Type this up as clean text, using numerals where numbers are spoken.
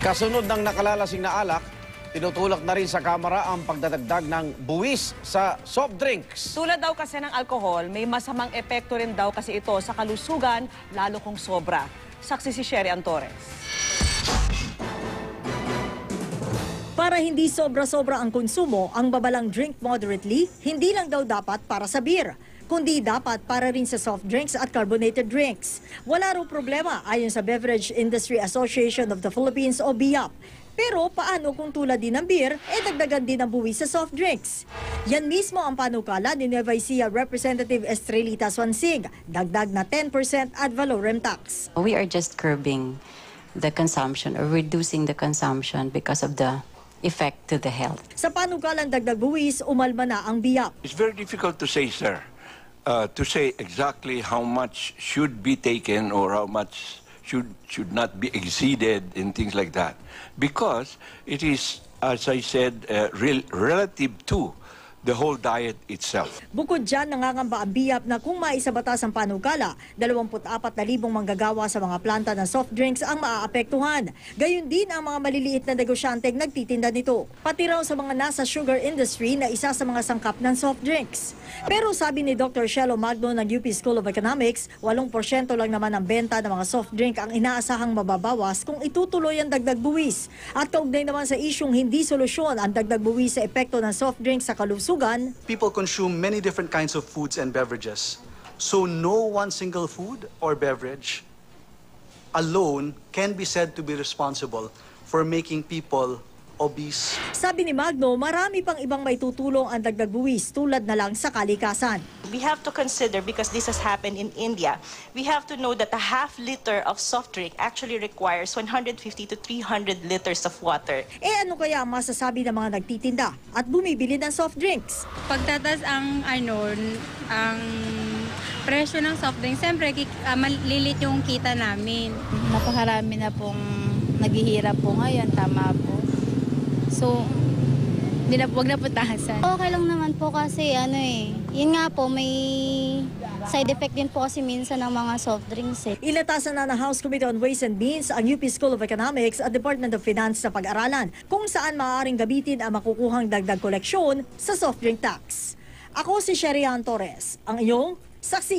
Kasunod ng nakalalasing na alak, tinutulak na rin sa Kamara ang pagdadagdag ng buwis sa soft drinks. Tulad daw kasi ng alkohol, may masamang epekto rin daw kasi ito sa kalusugan, lalo kung sobra. Saksi si Sherry Antores. Para hindi sobra-sobra ang konsumo, ang babalang drink moderately, hindi lang daw dapat para sa beer, kundi dapat para rin sa soft drinks at carbonated drinks. Wala raw problema ayon sa Beverage Industry Association of the Philippines o BIAP. Pero paano kung tulad din ng beer, dagdagan din ang buwis sa soft drinks? Yan mismo ang panukala ni Nueva Ecija Representative Estrelita Swansig, dagdag na 10% ad valorem tax. We are just curbing the consumption or reducing the consumption because of the effect to the health. Sa panukalang dagdag buwis, umalma na ang BIAP. It's very difficult to say, sir, to say exactly how much should be taken or how much should not be exceeded in things like that. Because it is, as I said, relative to the whole diet itself. Bukod dyan, nangangamba ang BIAP na kung maisabatas ang panukala, 24,000 manggagawa sa mga planta ng soft drinks ang maaapektuhan. Gayun din ang mga maliliit na negosyanteng nagtitinda nito. Pati raw sa mga nasa sugar industry na isa sa mga sangkap ng soft drinks. Pero sabi ni Dr. Shelo Magno ng UP School of Economics, 8% lang naman ang benta ng mga soft drink ang inaasahang mababawas kung itutuloy ang dagdag buwis. At kaugnay naman sa isyung hindi solusyon ang dagdag buwis sa epekto ng soft drink sa kalusugan, people consume many different kinds of foods and beverages. So no one single food or beverage alone can be said to be responsible for making people obese. sabi ni Magno, marami pang ibang maitutulong ang dagdag buwis tulad na lang sa kalikasan. We have to consider, because this has happened in India, we have to know that a half liter of soft drink actually requires 150 to 300 liters of water. Ano kaya ang masasabi ng mga nagtitinda at bumibili ng soft drinks? Pagtatas ang ang presyo ng soft drink, siyempre malilit yung kita namin. Napakarami na pong naghihirap po ngayon, tama po. So, wag na po tahasan. Okay lang naman po kasi yun nga po, may side effect din po kasi minsan ng mga soft drinks. Inatasan na ng House Committee on Ways and Means ang UP School of Economics at Department of Finance sa pag-aralan kung saan maaaring gamitin ang makukuhang dagdag koleksyon sa soft drink tax. Ako si Sherry Torres, ang iyong saksi.